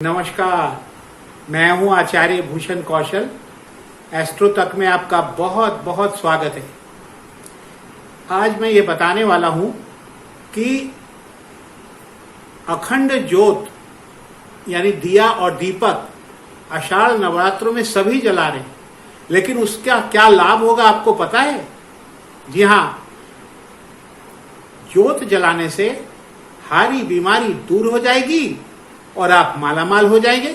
नमस्कार, मैं हूं आचार्य भूषण कौशल। एस्ट्रो तक में आपका बहुत बहुत स्वागत है। आज मैं ये बताने वाला हूं कि अखंड ज्योत यानी दिया और दीपक आषाढ़ नवरात्रों में सभी जला रहे हैं, लेकिन उसका क्या लाभ होगा आपको पता है? जी हां, ज्योत जलाने से हारी बीमारी दूर हो जाएगी और आप मालामाल हो जाएंगे।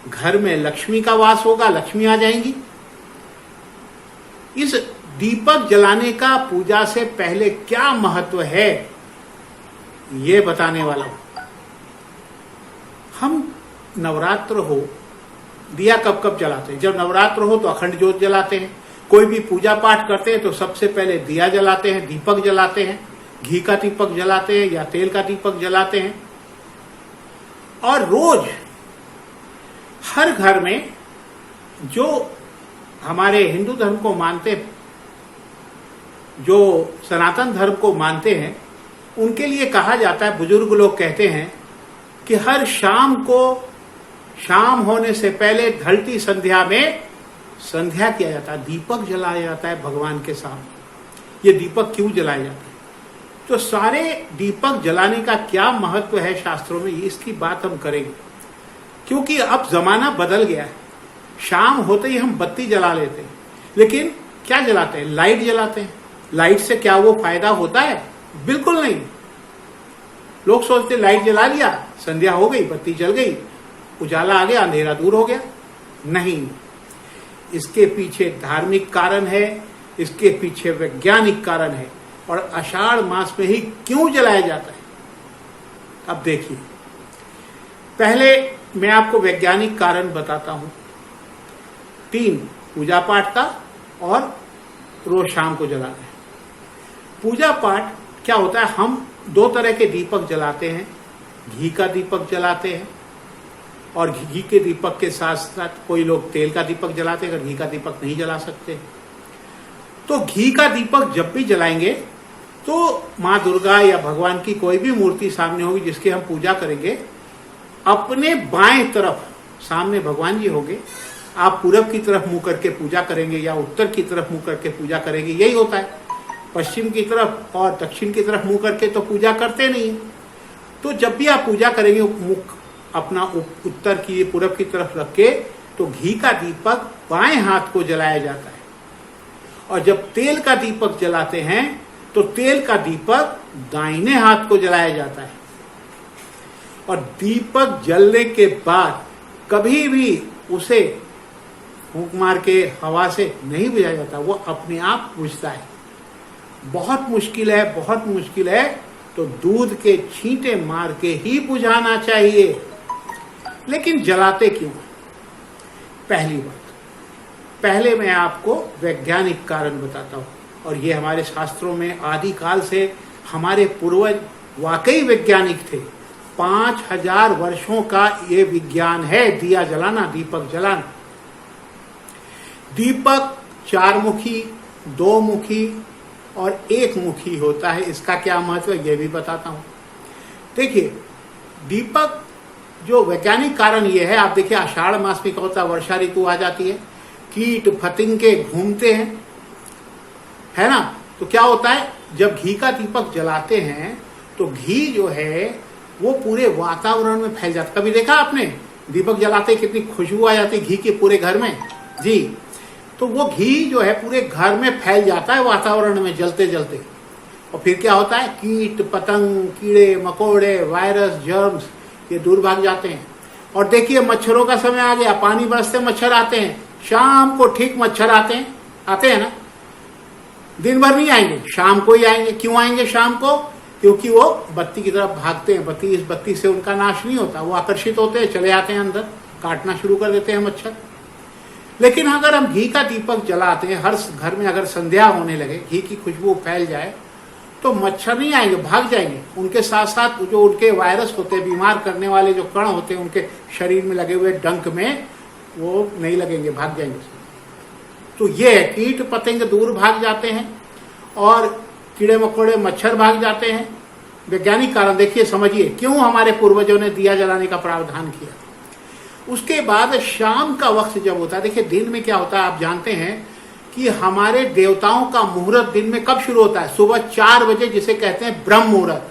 घर में लक्ष्मी का वास होगा, लक्ष्मी आ जाएंगी। इस दीपक जलाने का पूजा से पहले क्या महत्व है, ये बताने वाला हूं। हम नवरात्र हो, दिया कब कब जलाते हैं? जब नवरात्र हो तो अखंड ज्योत जलाते हैं। कोई भी पूजा पाठ करते हैं तो सबसे पहले दिया जलाते हैं, दीपक जलाते हैं, घी का दीपक जलाते हैं या तेल का दीपक जलाते हैं। और रोज हर घर में जो हमारे हिंदू धर्म को मानते, जो सनातन धर्म को मानते हैं, उनके लिए कहा जाता है, बुजुर्ग लोग कहते हैं कि हर शाम को, शाम होने से पहले ढलती संध्या में संध्या किया जाता है, दीपक जलाया जाता है भगवान के सामने। ये दीपक क्यों जलाया जाता है? तो सारे दीपक जलाने का क्या महत्व है शास्त्रों में, इसकी बात हम करेंगे। क्योंकि अब जमाना बदल गया है। शाम होते ही हम बत्ती जला लेते हैं, लेकिन क्या जलाते हैं? लाइट जलाते हैं। लाइट से क्या वो फायदा होता है? बिल्कुल नहीं। लोग सोचते लाइट जला लिया, संध्या हो गई, बत्ती जल गई, उजाला आ गया, अंधेरा दूर हो गया। नहीं, इसके पीछे धार्मिक कारण है, इसके पीछे वैज्ञानिक कारण है। और आषाढ़ मास में ही क्यों जलाया जाता है, अब देखिए। पहले मैं आपको वैज्ञानिक कारण बताता हूं। 3, पूजा पाठ का और रोज शाम को जलाना है। पूजा पाठ क्या होता है? हम 2 तरह के दीपक जलाते हैं। घी का दीपक जलाते हैं और घी के दीपक के साथ साथ कोई लोग तेल का दीपक जलाते हैं, अगर घी का दीपक नहीं जला सकते। तो घी का दीपक जब भी जलाएंगे तो माँ दुर्गा या भगवान की कोई भी मूर्ति सामने होगी जिसकी हम पूजा करेंगे, अपने बाएं तरफ सामने भगवान जी होंगे। आप पूरब की तरफ मुंह करके पूजा करेंगे या उत्तर की तरफ मुंह करके पूजा करेंगे, यही होता है। पश्चिम की तरफ और दक्षिण की तरफ मुंह करके तो पूजा करते नहीं है। तो जब भी आप पूजा करेंगे मुख अपना उत्तर की, पूरब की तरफ रख के, तो घी का दीपक बाएं हाथ को जलाया जाता है। और जब तेल का दीपक जलाते हैं तो तेल का दीपक दाहिने हाथ को जलाया जाता है। और दीपक जलने के बाद कभी भी उसे फूंक मार के हवा से नहीं बुझाया जाता, वो अपने आप बुझता है। बहुत मुश्किल है, बहुत मुश्किल है, तो दूध के छींटे मार के ही बुझाना चाहिए। लेकिन जलाते क्यों? पहली बात, पहले मैं आपको वैज्ञानिक कारण बताता हूं। और ये हमारे शास्त्रों में आदिकाल से हमारे पूर्वज वाकई वैज्ञानिक थे। 5000 वर्षों का ये विज्ञान है, दिया जलाना, दीपक जलाना। दीपक 4 मुखी, 2 मुखी और 1 मुखी होता है। इसका क्या महत्व है ये भी बताता हूं। देखिए, दीपक जो वैज्ञानिक कारण ये है, आप देखिए आषाढ़ मास में क्या होता है, वर्षा ऋतु आ जाती है, कीट फतिंगे घूमते हैं, है ना। तो क्या होता है, जब घी का दीपक जलाते हैं तो घी जो है वो पूरे वातावरण में फैल जाता है। कभी देखा आपने दीपक जलाते कितनी खुशबू आ जाती है घी के पूरे घर में? जी, तो वो घी जो है पूरे घर में फैल जाता है वातावरण में जलते जलते। और फिर क्या होता है, कीट पतंग, कीड़े मकोड़े, वायरस, जर्म्स, ये दूर भाग जाते हैं। और देखिए मच्छरों का समय आ गया, पानी बरसते मच्छर आते हैं। शाम को ठीक मच्छर आते हैं ना, दिन भर नहीं आएंगे, शाम को ही आएंगे। क्यों आएंगे शाम को? क्योंकि वो बत्ती की तरफ भागते हैं। इस बत्ती से उनका नाश नहीं होता, वो आकर्षित होते हैं, चले आते हैं अंदर, काटना शुरू कर देते हैं मच्छर। लेकिन अगर हम घी का दीपक जलाते हैं, हर घर में अगर संध्या होने लगे, घी की खुशबू फैल जाए, तो मच्छर नहीं आएंगे, भाग जाएंगे। उनके साथ साथ जो उनके वायरस होते हैं, बीमार करने वाले जो कण होते हैं उनके शरीर में लगे हुए डंक में, वो नहीं लगेंगे, भाग जाएंगे। तो ये है, कीट पतंग दूर भाग जाते हैं और कीड़े मकोड़े मच्छर भाग जाते हैं। वैज्ञानिक कारण देखिए, समझिए क्यों हमारे पूर्वजों ने दिया जलाने का प्रावधान किया। उसके बाद शाम का वक्त जब होता है, देखिए दिन में क्या होता है आप जानते हैं कि हमारे देवताओं का मुहूर्त दिन में कब शुरू होता है? सुबह 4 बजे, जिसे कहते हैं ब्रह्म मुहूर्त।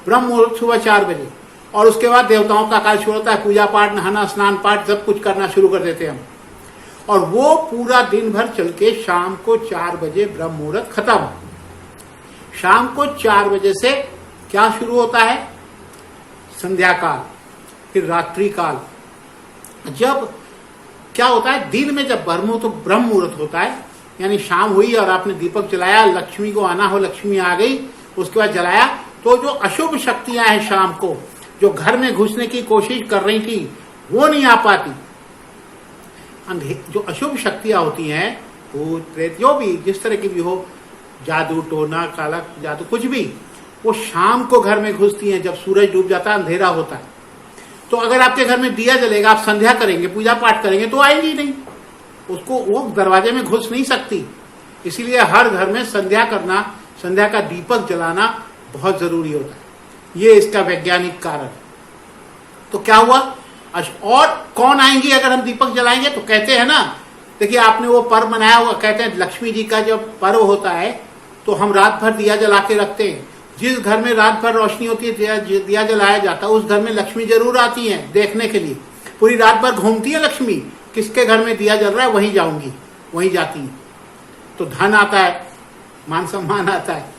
ब्रह्म मुहूर्त सुबह 4 बजे, और उसके बाद देवताओं का कार्य शुरू होता है। पूजा पाठ, नहाना, स्नान पाठ सब कुछ करना शुरू कर देते हैं हम, और वो पूरा दिन भर चल के शाम को 4 बजे ब्रह्म मुहूर्त खत्म। शाम को 4 बजे से क्या शुरू होता है? संध्या काल, फिर रात्रि काल। जब क्या होता है, दिन में जब ब्रह्म मुहूर्त होता है, यानी शाम हुई और आपने दीपक जलाया, लक्ष्मी को आना हो, लक्ष्मी आ गई, उसके बाद जलाया, तो जो अशुभ शक्तियां हैं शाम को, जो घर में घुसने की कोशिश कर रही थी, वो नहीं आ पाती। जो अशुभ शक्तियां होती हैं, भूत प्रेत, जो भी जिस तरह की भी हो, जादू टोना काला जादू कुछ भी, वो शाम को घर में घुसती हैं जब सूरज डूब जाता है, अंधेरा होता है। तो अगर आपके घर में दिया जलेगा, आप संध्या करेंगे, पूजा पाठ करेंगे, तो आएंगी नहीं, उसको वो दरवाजे में घुस नहीं सकती। इसीलिए हर घर में संध्या करना, संध्या का दीपक जलाना बहुत जरूरी होता है। ये इसका वैज्ञानिक कारण। तो क्या हुआ, और कौन आएंगी अगर हम दीपक जलाएंगे? तो कहते हैं ना, देखिए आपने वो पर्व मनाया हुआ, कहते हैं लक्ष्मी जी का जब पर्व होता है तो हम रात भर दिया जला के रखते हैं। जिस घर में रात भर रोशनी होती है, दिया जलाया जाता है, उस घर में लक्ष्मी जरूर आती हैं देखने के लिए। पूरी रात भर घूमती है लक्ष्मी, किसके घर में दिया जल रहा है वहीं जाऊंगी, वहीं जाती है। तो धन आता है, मान सम्मान आता है।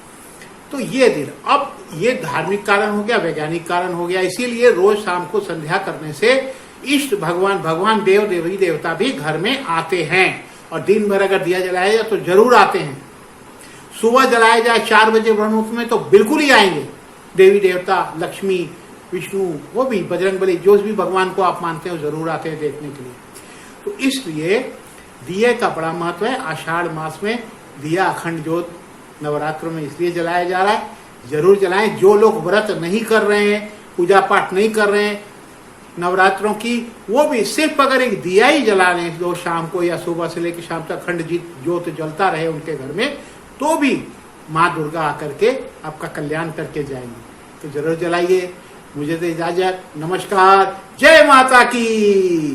तो ये दिन, अब ये धार्मिक कारण हो गया, वैज्ञानिक कारण हो गया। इसीलिए रोज शाम को संध्या करने से इष्ट भगवान देव देवी देवता भी घर में आते हैं, और दिन भर अगर दिया जलाया जाए तो जरूर आते हैं। सुबह जलाया जाए 4 बजे ब्रह्ममुहूर्त में तो बिल्कुल ही आएंगे देवी देवता, लक्ष्मी, विष्णु, वो भी बजरंगबली, जो भी भगवान को आप मानते हो, जरूर आते हैं देखने के लिए। तो इसलिए दिए का बड़ा महत्व है। आषाढ़ मास में दिया अखंड ज्योत नवरात्रों में इसलिए जलाया जा रहा है, जरूर जलाएं। जो लोग व्रत नहीं कर रहे हैं, पूजा पाठ नहीं कर रहे हैं नवरात्रों की, वो भी सिर्फ अगर एक दिया ही जला लें, जो शाम को या सुबह से लेकर शाम तक अखंड ज्योत जलता रहे उनके घर में, तो भी माँ दुर्गा आकर के आपका कल्याण करके जाएंगी। तो जरूर जलाइए। मुझे तो इजाजत, नमस्कार, जय माता की।